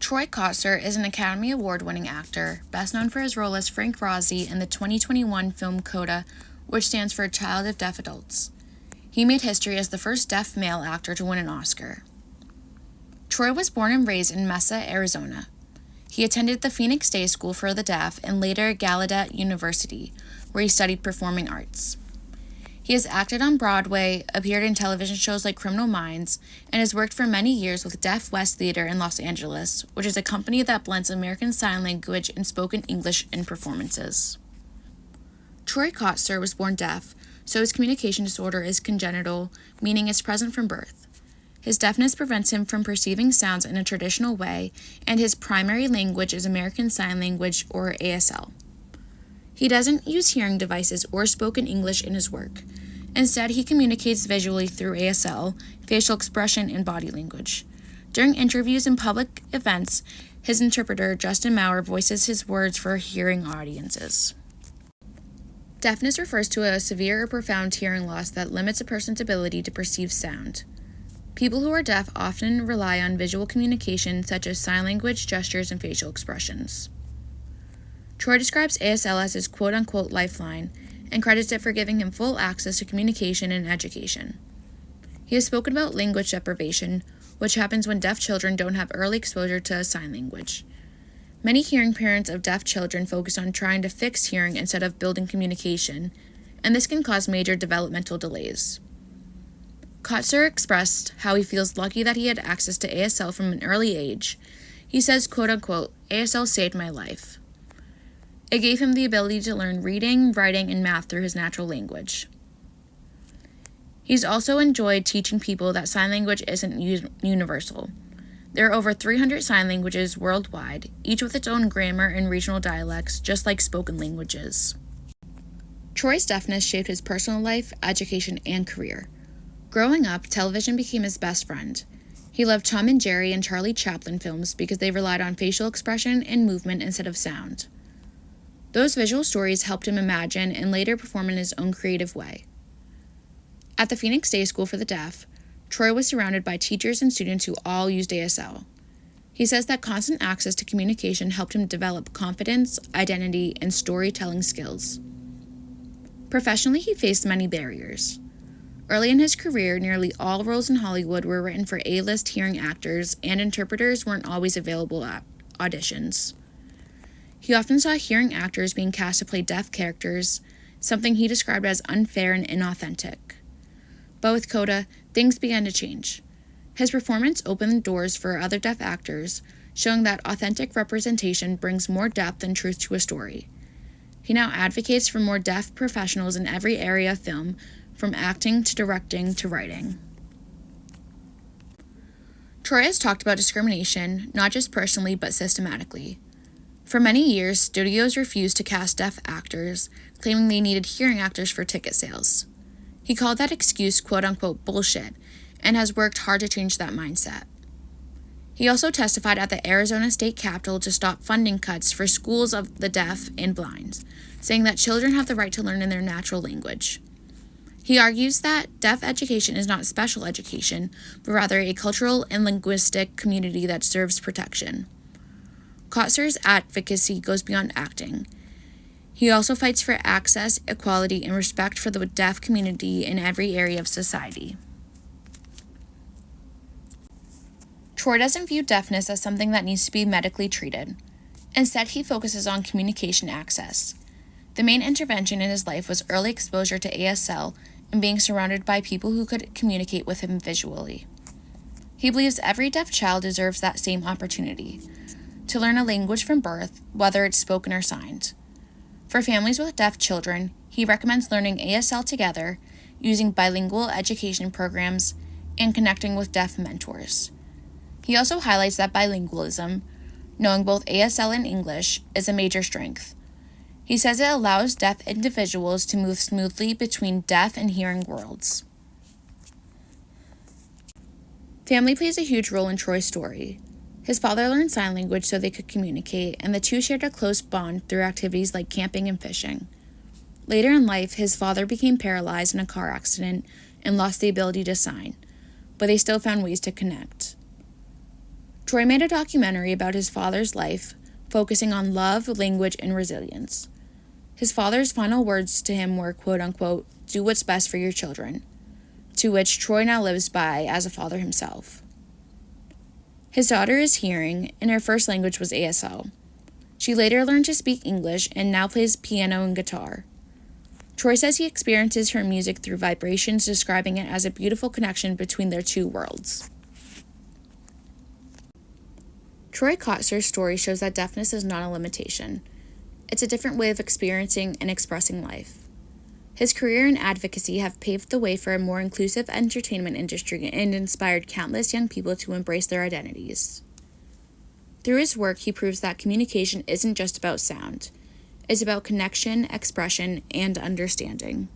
Troy Kotsur is an Academy Award-winning actor, best known for his role as Frank Rossi in the 2021 film Coda, which stands for Child of Deaf Adults. He made history as the first deaf male actor to win an Oscar. Troy was born and raised in Mesa, Arizona. He attended the Phoenix Day School for the Deaf and later Gallaudet University, where he studied performing arts. He has acted on Broadway, appeared in television shows like Criminal Minds, and has worked for many years with Deaf West Theater in Los Angeles, which is a company that blends American Sign Language and spoken English in performances. Troy Kotsur was born deaf, so his communication disorder is congenital, meaning it's present from birth. His deafness prevents him from perceiving sounds in a traditional way, and his primary language is American Sign Language, or ASL. He doesn't use hearing devices or spoken English in his work. Instead, he communicates visually through ASL, facial expression, and body language. During interviews and public events, his interpreter, Justin Maurer, voices his words for hearing audiences. Deafness refers to a severe or profound hearing loss that limits a person's ability to perceive sound. People who are deaf often rely on visual communication such as sign language, gestures, and facial expressions. Troy describes ASL as his quote-unquote lifeline and credits it for giving him full access to communication and education. He has spoken about language deprivation, which happens when deaf children don't have early exposure to sign language. Many hearing parents of deaf children focus on trying to fix hearing instead of building communication, and this can cause major developmental delays. Kotsur expressed how he feels lucky that he had access to ASL from an early age. He says, quote-unquote, ASL saved my life. It gave him the ability to learn reading, writing, and math through his natural language. He's also enjoyed teaching people that sign language isn't universal. There are over 300 sign languages worldwide, each with its own grammar and regional dialects, just like spoken languages. Troy's deafness shaped his personal life, education, and career. Growing up, television became his best friend. He loved Tom and Jerry and Charlie Chaplin films because they relied on facial expression and movement instead of sound. Those visual stories helped him imagine and later perform in his own creative way. At the Phoenix Day School for the Deaf, Troy was surrounded by teachers and students who all used ASL. He says that constant access to communication helped him develop confidence, identity, and storytelling skills. Professionally, he faced many barriers. Early in his career, nearly all roles in Hollywood were written for A-list hearing actors, and interpreters weren't always available at auditions. He often saw hearing actors being cast to play deaf characters, something he described as unfair and inauthentic. But with Coda, things began to change. His performance opened doors for other deaf actors, showing that authentic representation brings more depth and truth to a story. He now advocates for more deaf professionals in every area of film, from acting to directing to writing. Troy has talked about discrimination, not just personally but systematically. For many years, studios refused to cast deaf actors, claiming they needed hearing actors for ticket sales. He called that excuse quote-unquote bullshit, and has worked hard to change that mindset. He also testified at the Arizona State Capitol to stop funding cuts for schools of the deaf and blind, saying that children have the right to learn in their natural language. He argues that deaf education is not special education, but rather a cultural and linguistic community that serves protection. Kotsur's advocacy goes beyond acting. He also fights for access, equality, and respect for the deaf community in every area of society. Troy doesn't view deafness as something that needs to be medically treated. Instead, he focuses on communication access. The main intervention in his life was early exposure to ASL and being surrounded by people who could communicate with him visually. He believes every deaf child deserves that same opportunity, to learn a language from birth, whether it's spoken or signed. For families with deaf children, he recommends learning ASL together, using bilingual education programs, and connecting with deaf mentors. He also highlights that bilingualism, knowing both ASL and English, is a major strength. He says it allows deaf individuals to move smoothly between deaf and hearing worlds. Family plays a huge role in Troy's story. His father learned sign language so they could communicate, and the two shared a close bond through activities like camping and fishing. Later in life, his father became paralyzed in a car accident and lost the ability to sign, but they still found ways to connect. Troy made a documentary about his father's life, focusing on love, language, and resilience. His father's final words to him were, quote-unquote, "Do what's best for your children," to which Troy now lives by as a father himself. His daughter is hearing, and her first language was ASL. She later learned to speak English and now plays piano and guitar. Troy says he experiences her music through vibrations, describing it as a beautiful connection between their two worlds. Troy Kotsur's story shows that deafness is not a limitation. It's a different way of experiencing and expressing life. His career and advocacy have paved the way for a more inclusive entertainment industry and inspired countless young people to embrace their identities. Through his work, he proves that communication isn't just about sound. It's about connection, expression, and understanding.